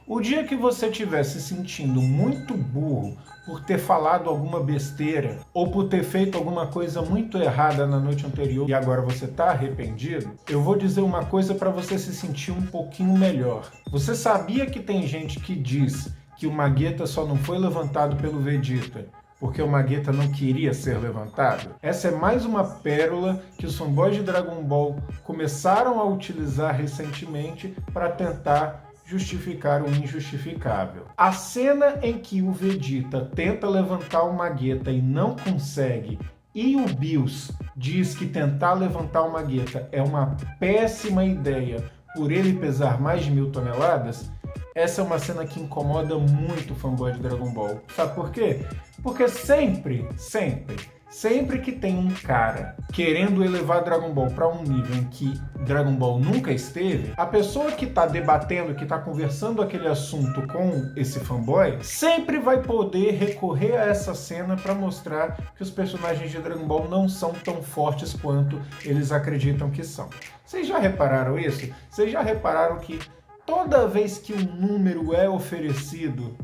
O dia que você estiver se sentindo muito burro por ter falado alguma besteira ou por ter feito alguma coisa muito errada na noite anterior e agora você está arrependido, eu vou dizer uma coisa para você se sentir um pouquinho melhor. Você sabia que tem gente que diz que o Magueta só não foi levantado pelo Vegeta porque o Magueta não queria ser levantado? Essa é mais uma pérola que os fanboys de Dragon Ball começaram a utilizar recentemente para tentar justificar o injustificável. A cena em que o Vegeta tenta levantar o Magueta e não consegue, e o Bills diz que tentar levantar o Magueta é uma péssima ideia por ele pesar mais de 1000 toneladas, essa é uma cena que incomoda muito o fanboy de Dragon Ball. Sabe por quê? Porque sempre que tem um cara querendo elevar Dragon Ball para um nível em que Dragon Ball nunca esteve, a pessoa que está debatendo, que está conversando aquele assunto com esse fanboy, sempre vai poder recorrer a essa cena para mostrar que os personagens de Dragon Ball não são tão fortes quanto eles acreditam que são. Vocês já repararam isso? Vocês já repararam que toda vez que um número é oferecido,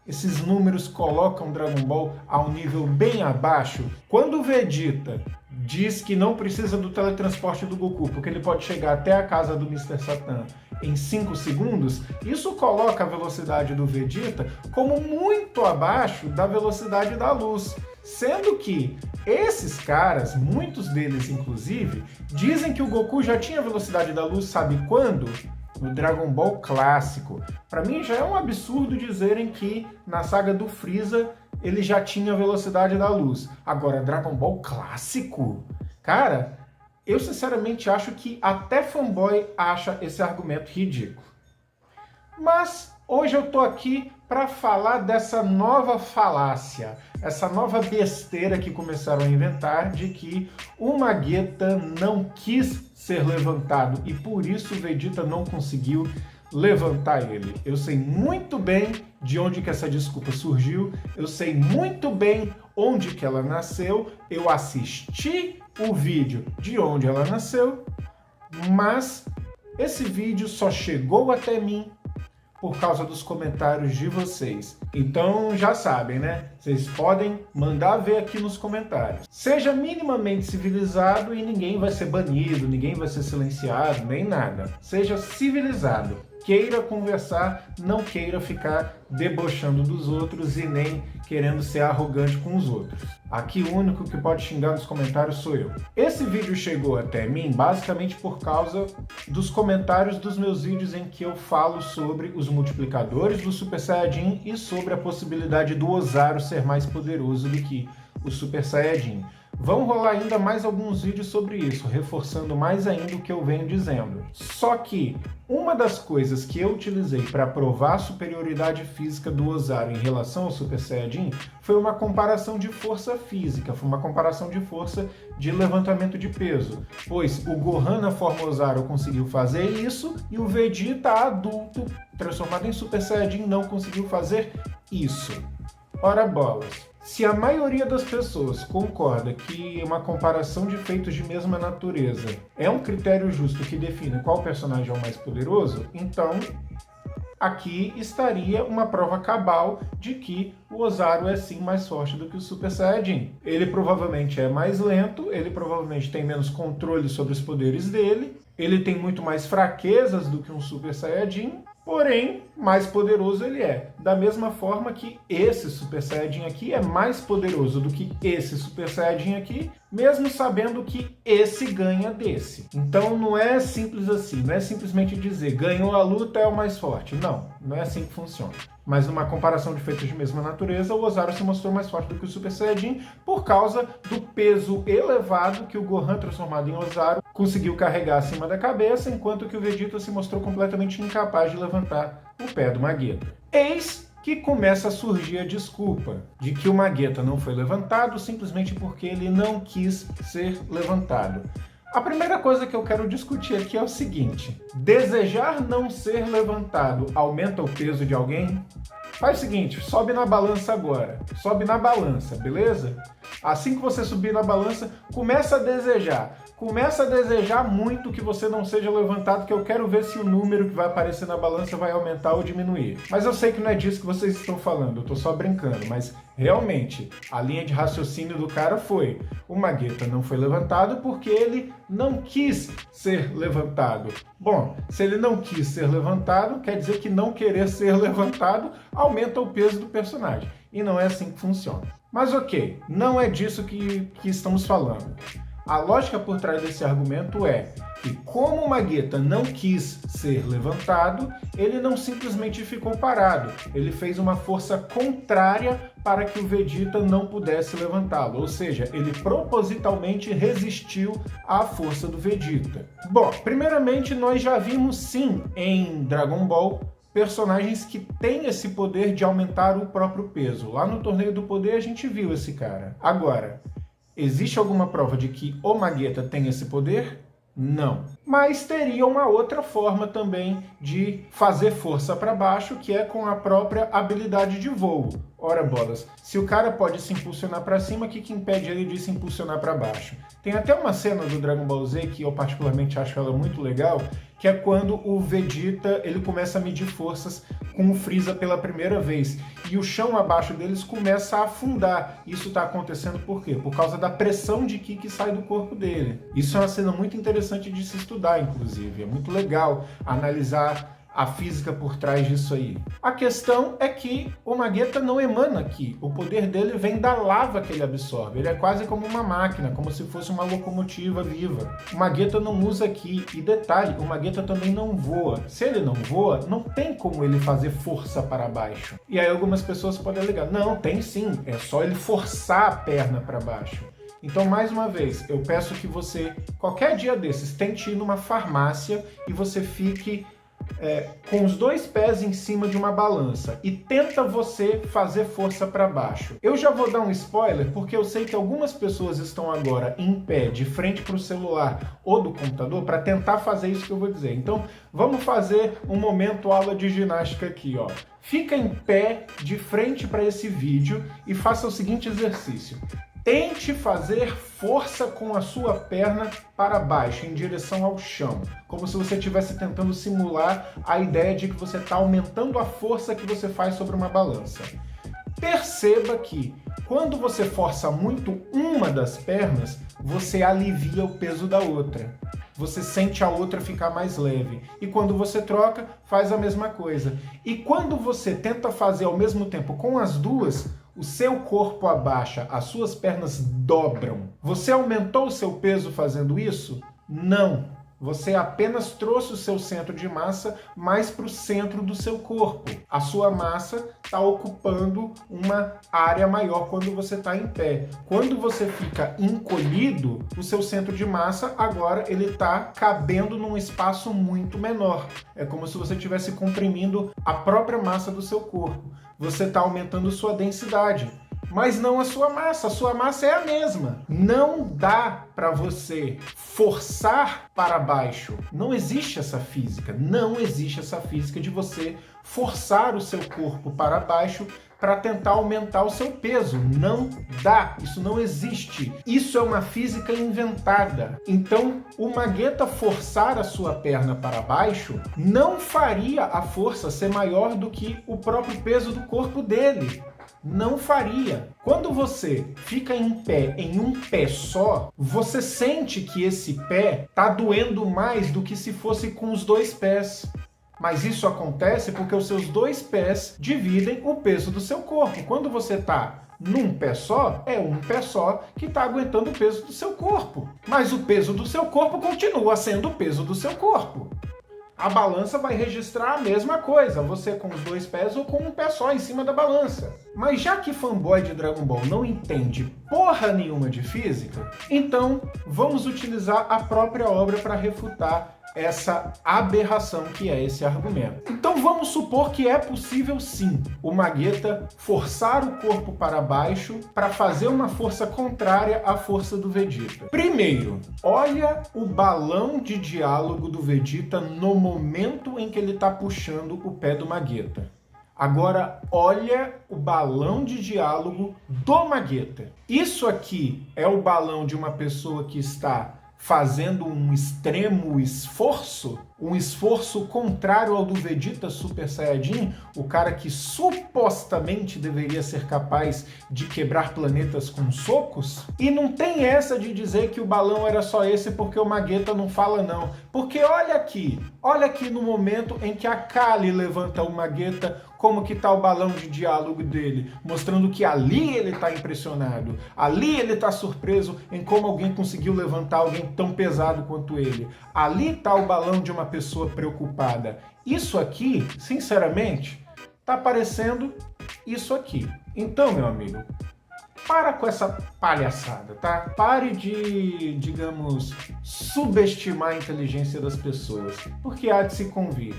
esses números colocam Dragon Ball a um nível bem abaixo? Quando o Vegeta diz que não precisa do teletransporte do Goku, porque ele pode chegar até a casa do Mr. Satan em 5 segundos, isso coloca a velocidade do Vegeta como muito abaixo da velocidade da luz. Sendo que esses caras, muitos deles inclusive, dizem que o Goku já tinha a velocidade da luz, sabe quando? No Dragon Ball clássico. Para mim já é um absurdo dizerem que na saga do Freeza ele já tinha a velocidade da luz. Agora, Dragon Ball clássico? Cara, eu sinceramente acho que até fanboy acha esse argumento ridículo. Mas hoje eu tô aqui para falar dessa nova falácia, essa nova besteira que começaram a inventar de que o Magueta não quis ser levantado e por isso o Vegeta não conseguiu levantar ele. Eu sei muito bem de onde que essa desculpa surgiu, eu sei muito bem onde que ela nasceu, eu assisti o vídeo de onde ela nasceu, mas esse vídeo só chegou até mim por causa dos comentários de vocês. Então já sabem, né? Vocês podem mandar ver aqui nos comentários. Seja minimamente civilizado e ninguém vai ser banido, ninguém vai ser silenciado, nem nada. Seja civilizado. Queira conversar, não queira ficar debochando dos outros e nem querendo ser arrogante com os outros. Aqui o único que pode xingar nos comentários sou eu. Esse vídeo chegou até mim basicamente por causa dos comentários dos meus vídeos em que eu falo sobre os multiplicadores do Super Saiyajin e sobre a possibilidade do Ozaru ser mais poderoso do que o Super Saiyajin. Vão rolar ainda mais alguns vídeos sobre isso, reforçando mais ainda o que eu venho dizendo. Só que uma das coisas que eu utilizei para provar a superioridade física do Ozaru em relação ao Super Saiyajin foi uma comparação de força física, foi uma comparação de força de levantamento de peso. Pois o Gohan na forma Ozaru conseguiu fazer isso e o Vegeta adulto, transformado em Super Saiyajin, não conseguiu fazer isso. Ora bolas. Se a maioria das pessoas concorda que uma comparação de feitos de mesma natureza é um critério justo que define qual personagem é o mais poderoso, então aqui estaria uma prova cabal de que o Ozaru é sim mais forte do que o Super Saiyajin. Ele provavelmente é mais lento, ele provavelmente tem menos controle sobre os poderes dele, ele tem muito mais fraquezas do que um Super Saiyajin, porém, mais poderoso ele é. Da mesma forma que esse Super Saiyajin aqui é mais poderoso do que esse Super Saiyajin aqui, mesmo sabendo que esse ganha desse. Então não é simples assim, não é simplesmente dizer ganhou a luta é o mais forte. Não, não é assim que funciona. Mas numa comparação de feitos de mesma natureza, o Ozaru se mostrou mais forte do que o Super Saiyajin por causa do peso elevado que o Gohan transformado em Ozaru conseguiu carregar acima da cabeça, enquanto que o Vegeta se mostrou completamente incapaz de levantar o pé do Magueta. Eis que começa a surgir a desculpa de que o Magueta não foi levantado simplesmente porque ele não quis ser levantado. A primeira coisa que eu quero discutir aqui é o seguinte: desejar não ser levantado aumenta o peso de alguém? Faz o seguinte, sobe na balança agora. Sobe na balança, beleza? Assim que você subir na balança, começa a desejar. começa a desejar muito que você não seja levantado, que eu quero ver se o número que vai aparecer na balança vai aumentar ou diminuir. Mas eu sei que não é disso que vocês estão falando, eu tô só brincando, mas realmente a linha de raciocínio do cara foi: o Magueta não foi levantado porque ele não quis ser levantado. Bom, se ele não quis ser levantado, quer dizer que não querer ser levantado aumenta o peso do personagem. E não é assim que funciona. Mas ok, não é disso que estamos falando. A lógica por trás desse argumento é que, como o Magueta não quis ser levantado, ele não simplesmente ficou parado. Ele fez uma força contrária para que o Vegeta não pudesse levantá-lo. Ou seja, ele propositalmente resistiu à força do Vegeta. Bom, primeiramente nós já vimos sim em Dragon Ball personagens que têm esse poder de aumentar o próprio peso. Lá no Torneio do Poder a gente viu esse cara. Agora, existe alguma prova de que o Magueta tem esse poder? Não. Mas teria uma outra forma também de fazer força para baixo, que é com a própria habilidade de voo. Ora bolas, se o cara pode se impulsionar para cima, o que impede ele de se impulsionar para baixo? Tem até uma cena do Dragon Ball Z que eu particularmente acho ela muito legal, que é quando o Vegeta ele começa a medir forças com o Freeza pela primeira vez. E o chão abaixo deles começa a afundar. Isso está acontecendo por quê? Por causa da pressão de ki que sai do corpo dele. Isso é uma cena muito interessante de se estudar, inclusive. É muito legal analisar a física por trás disso aí. A questão é que o Magueta não emana ki. O poder dele vem da lava que ele absorve. Ele é quase como uma máquina, como se fosse uma locomotiva viva. O Magueta não usa ki. E detalhe, o Magueta também não voa. Se ele não voa, não tem como ele fazer força para baixo. E aí algumas pessoas podem alegar: não, tem sim. É só ele forçar a perna para baixo. Então, mais uma vez, eu peço que você, qualquer dia desses, tente ir numa farmácia e você fique com os dois pés em cima de uma balança e tenta você fazer força para baixo. Eu já vou dar um spoiler, porque eu sei que algumas pessoas estão agora em pé, de frente para o celular ou do computador, para tentar fazer isso que eu vou dizer. Então, vamos fazer um momento aula de ginástica aqui, ó. Fica em pé, de frente para esse vídeo e faça o seguinte exercício. Tente fazer força com a sua perna para baixo, em direção ao chão. Como se você estivesse tentando simular a ideia de que você está aumentando a força que você faz sobre uma balança. Perceba que, quando você força muito uma das pernas, você alivia o peso da outra. Você sente a outra ficar mais leve. E quando você troca, faz a mesma coisa. E quando você tenta fazer ao mesmo tempo com as duas, o seu corpo abaixa, as suas pernas dobram. Você aumentou o seu peso fazendo isso? Não. Você apenas trouxe o seu centro de massa mais para o centro do seu corpo. A sua massa está ocupando uma área maior quando você está em pé. Quando você fica encolhido, o seu centro de massa agora ele está cabendo num espaço muito menor. É como se você estivesse comprimindo a própria massa do seu corpo. Você está aumentando sua densidade, mas não a sua massa é a mesma. Não dá para você forçar para baixo. Não existe essa física, não existe essa física de você forçar o seu corpo para baixo para tentar aumentar o seu peso. Não dá, isso não existe. Isso é uma física inventada. Então, o Magueta forçar a sua perna para baixo não faria a força ser maior do que o próprio peso do corpo dele. Não faria. Quando você fica em pé, em um pé só, você sente que esse pé está doendo mais do que se fosse com os dois pés. Mas isso acontece porque os seus dois pés dividem o peso do seu corpo. Quando você está num pé só, é um pé só que está aguentando o peso do seu corpo. Mas o peso do seu corpo continua sendo o peso do seu corpo. A balança vai registrar a mesma coisa, você com os dois pés ou com um pé só em cima da balança. Mas já que fanboy de Dragon Ball não entende porra nenhuma de física, então vamos utilizar a própria obra para refutar essa aberração que é esse argumento. Então vamos supor que é possível sim o Magueta forçar o corpo para baixo para fazer uma força contrária à força do Vegeta. Primeiro, olha o balão de diálogo do Vegeta no momento em que ele está puxando o pé do Magueta. Agora, olha o balão de diálogo do Magueta. Isso aqui é o balão de uma pessoa que está fazendo um extremo esforço, um esforço contrário ao do Vegeta Super Saiyajin, o cara que supostamente deveria ser capaz de quebrar planetas com socos. E não tem essa de dizer que o balão era só esse porque o Magueta não fala não. Porque olha aqui no momento em que a Kali levanta o Magueta, como que tá o balão de diálogo dele, mostrando que ali ele tá impressionado, ali ele tá surpreso em como alguém conseguiu levantar alguém tão pesado quanto ele. Ali tá o balão de uma pessoa preocupada. Isso aqui, sinceramente, tá parecendo isso aqui. Então, meu amigo, para com essa palhaçada, tá? Pare de, digamos, subestimar a inteligência das pessoas, porque há de se convir.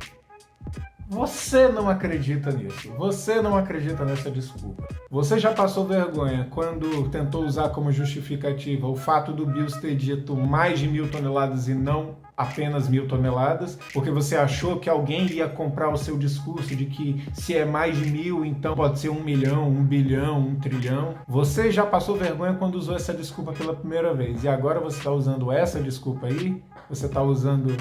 Você não acredita nisso. Você não acredita nessa desculpa. Você já passou vergonha quando tentou usar como justificativa o fato do BIOS ter dito mais de 1.000 toneladas e não apenas 1.000 toneladas, porque você achou que alguém ia comprar o seu discurso de que se é mais de 1.000, então pode ser 1 milhão, 1 bilhão, 1 trilhão. Você já passou vergonha quando usou essa desculpa pela primeira vez. E agora você está usando essa desculpa aí? Você está usando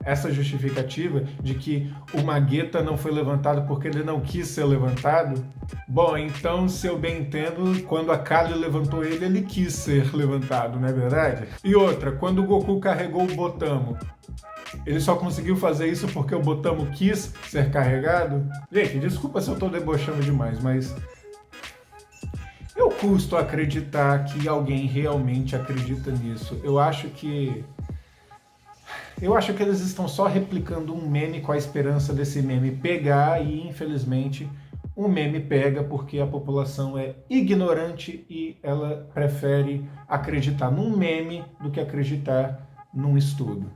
essa justificativa de que o Magueta não foi levantado porque ele não quis ser levantado? Bom, então, se eu bem entendo, quando a Kali levantou ele, ele quis ser levantado, não é verdade? E outra, quando o Goku carregou o Botamo, ele só conseguiu fazer isso porque o Botamo quis ser carregado? Gente, desculpa se eu tô debochando demais, mas eu custo acreditar que alguém realmente acredita nisso. Eu acho que eles estão só replicando um meme com a esperança desse meme pegar e, infelizmente, o meme pega porque a população é ignorante e ela prefere acreditar num meme do que acreditar num estudo.